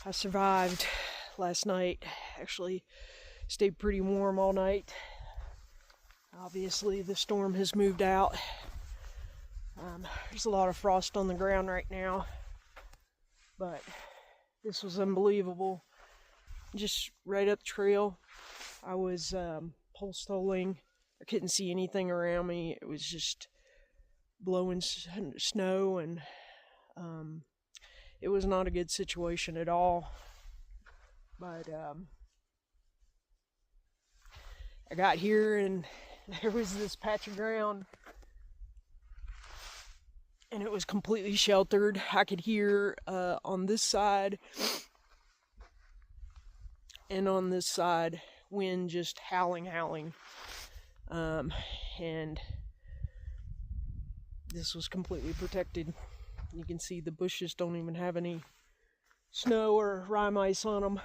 I survived last night. Actually stayed pretty warm all night. Obviously the storm has moved out. There's a lot of frost on the ground right now, but this was unbelievable. Just right up the trail, I was pole stoling. I couldn't see anything around me. It was just blowing snow, and it was not a good situation at all. But I got here and there was this patch of ground and it was completely sheltered. I could hear on this side and on this side wind just howling. And this was completely protected. You can see the bushes don't even have any snow or rime ice on them.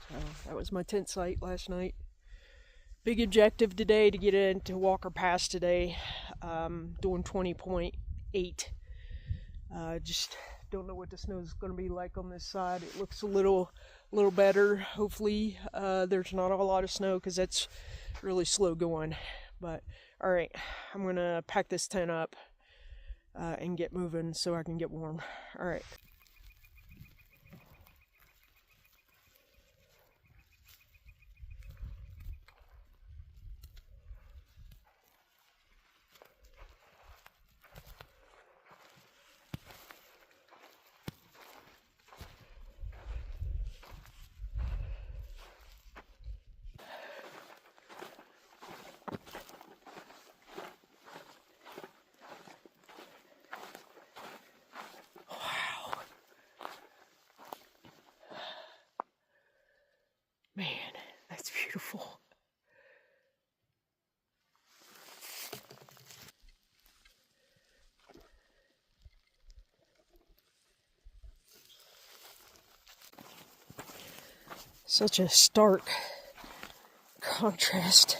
So that was my tent site last night. Big objective today to get into Walker Pass today. Doing 20.8. Just don't know what the snow is going to be like on this side. It looks a little better. Hopefully there's not a lot of snow because that's really slow going. But all right, I'm going to pack this tent up and get moving so I can get warm. All right. Man, that's beautiful. Such a stark contrast.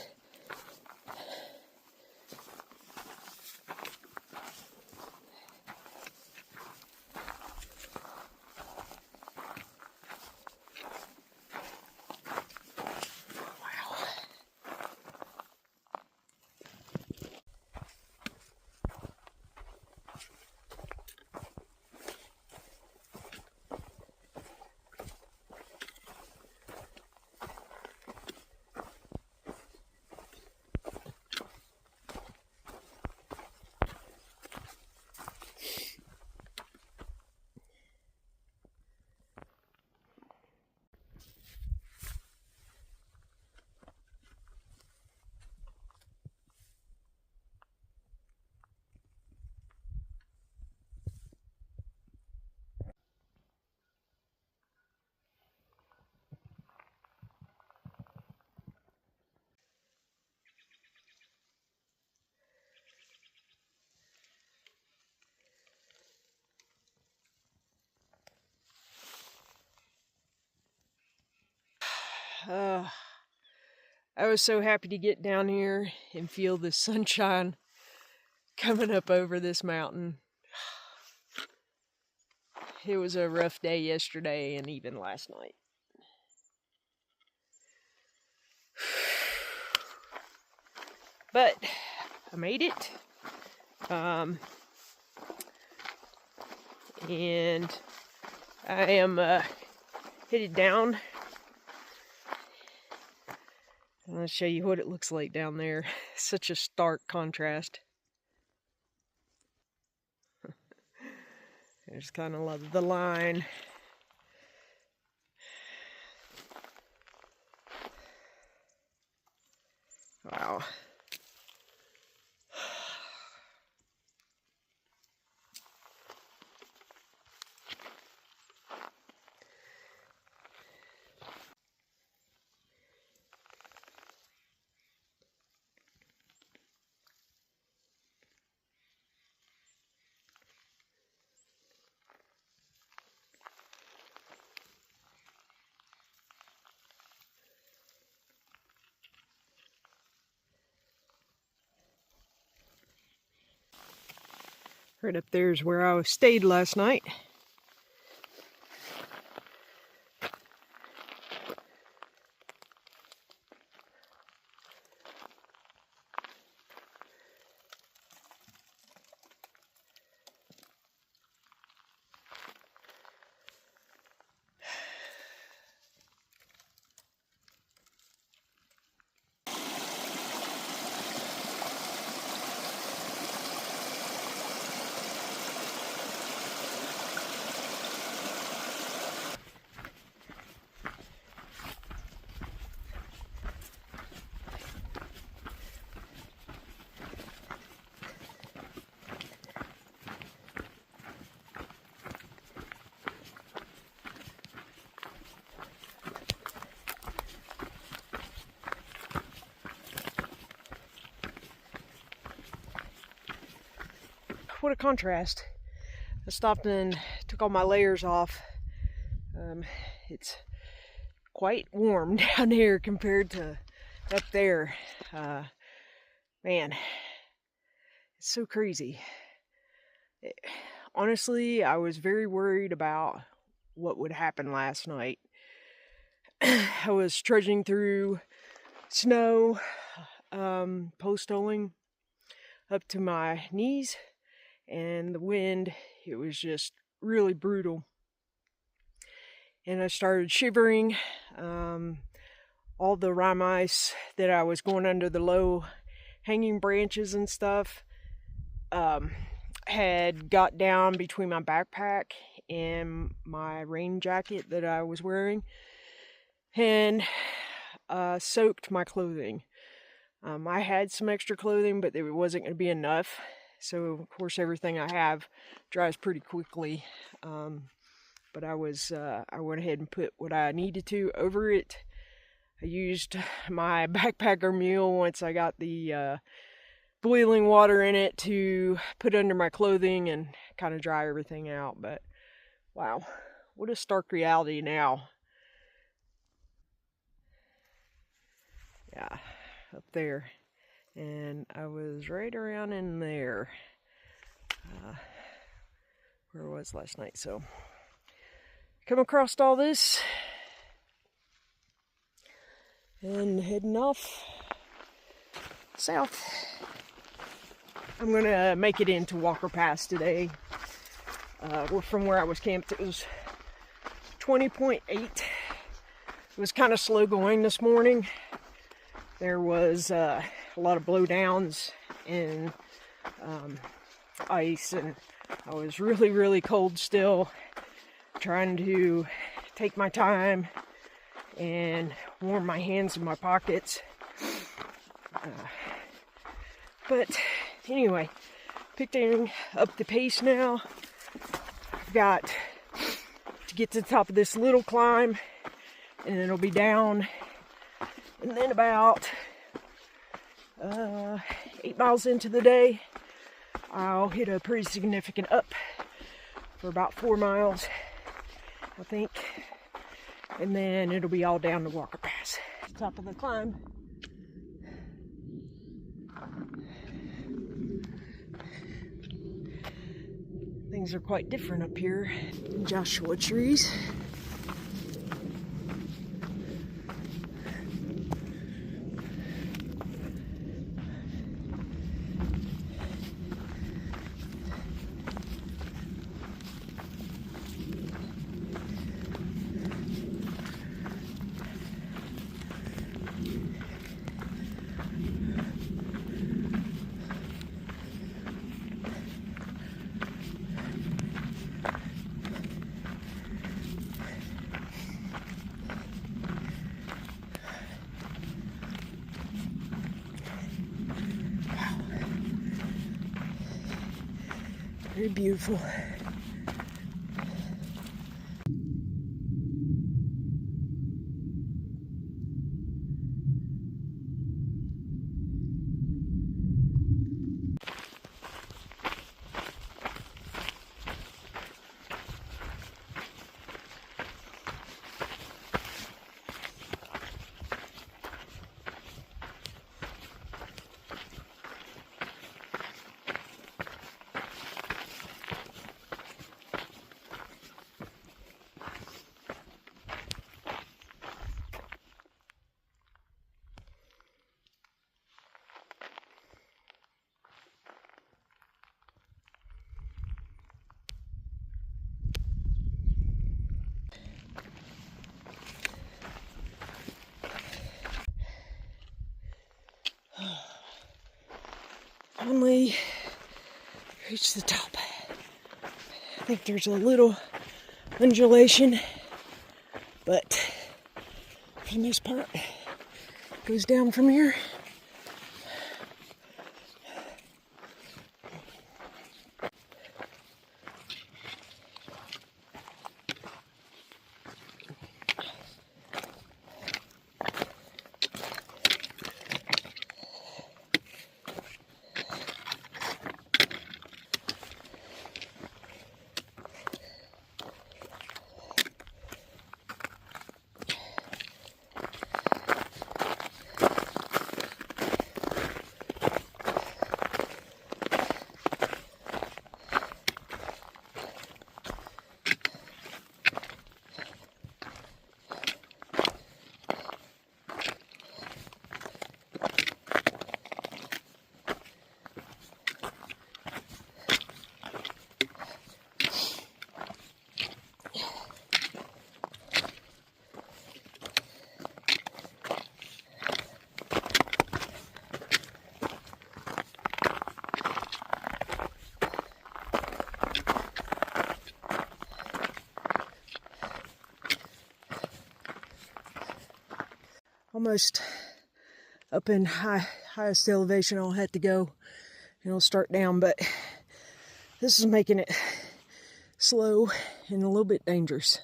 I was so happy to get down here and feel the sunshine coming up over this mountain. It was a rough day yesterday and even last night. But I made it. And I am headed down. I'm going to show you what it looks like down there. Such a stark contrast. There's kind of the line. Wow. Right up there is where I stayed last night. what a contrast. I stopped and took all my layers off. It's quite warm down here compared to up there. Man, it's so crazy. Honestly, I was very worried about what would happen last night. I was trudging through snow, post holing up to my knees, and the wind, it was just really brutal. And I started shivering. All the rime ice that I was going under the low hanging branches and stuff had got down between my backpack and my rain jacket that I was wearing, and soaked my clothing. I had some extra clothing, but it wasn't going to be enough. So, of course, everything I have dries pretty quickly. But I went ahead and put what I needed to over it. I used my backpacker mule once I got the boiling water in it to put under my clothing and kind of dry everything out. But wow, what a stark reality now. Yeah, up there. And I was right around in there where I was last night. So come across all this and heading off south. I'm gonna make it into Walker Pass today. From where I was camped, it was 20.8. It was kind of slow going this morning. There was a lot of blowdowns and ice, and I was really, really cold still, trying to take my time and warm my hands and my pockets. But anyway, picking up the pace now. I've got to get to the top of this little climb, and then it'll be down. And then about 8 miles into the day, I'll hit a pretty significant up for about 4 miles, I think. And then it'll be all down to Walker Pass. Top of the climb. Things are quite different up here. Joshua trees. Very beautiful. Finally reached the top. I think there's a little undulation, but for the most part, it goes down from here. almost up in highest elevation I'll have to go. And it'll start down, but this is making it slow and a little bit dangerous.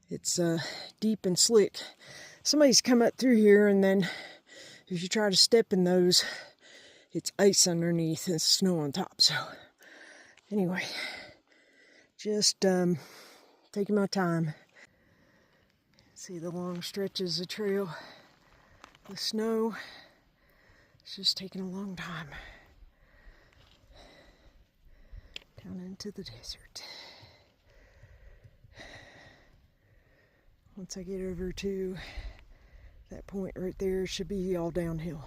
It's deep and slick. Somebody's come up through here, and then if you try to step in those, it's ice underneath and snow on top. So anyway, just taking my time. See the long stretches of trail. The snow, it's just taking a long time. Down into the desert. Once I get over to that point right there, it should be all downhill.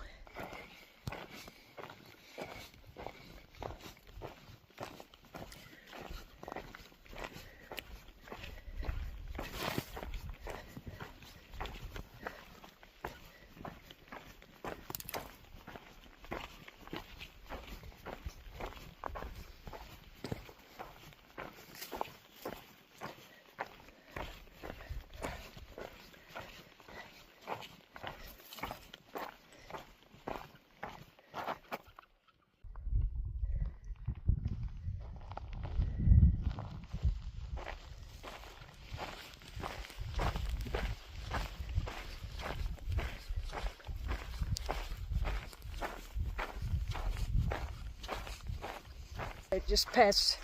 I just passed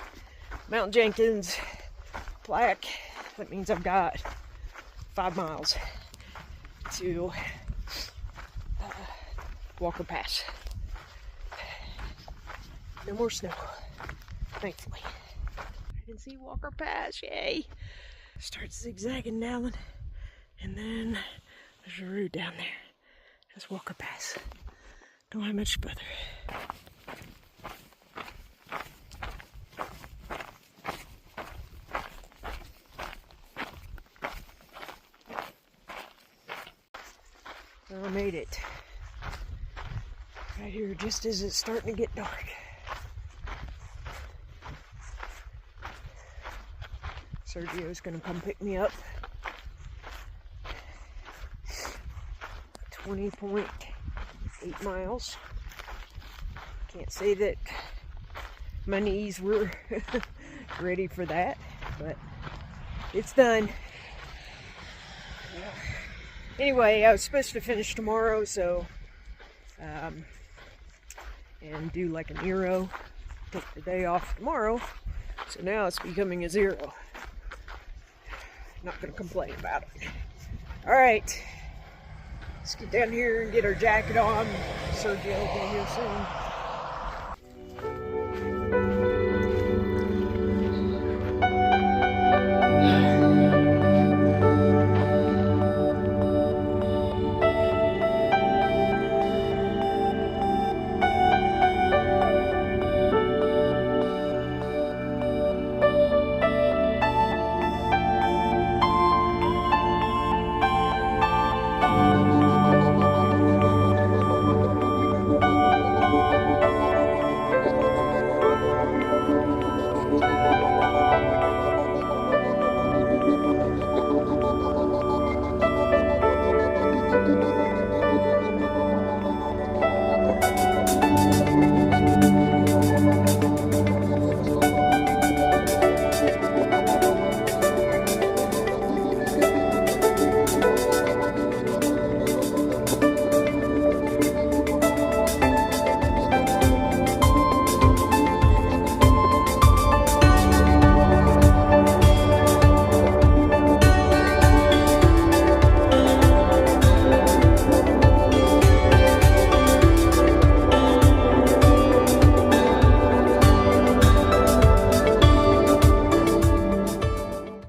Mount Jenkins plaque. That means I've got 5 miles to Walker Pass. No more snow, thankfully. I can see Walker Pass, yay! Starts zigzagging down, and then there's a road down there. That's Walker Pass. Don't have much further. I made it. Right here, just as it's starting to get dark. Sergio's gonna come pick me up. 20.8 miles. Can't say that my knees were ready for that, but it's done. Anyway, I was supposed to finish tomorrow, so, and do like an Euro, take the day off tomorrow, so now it's becoming a 0. Not gonna complain about it. Alright, let's get down here and get our jacket on. Sergio will be here soon.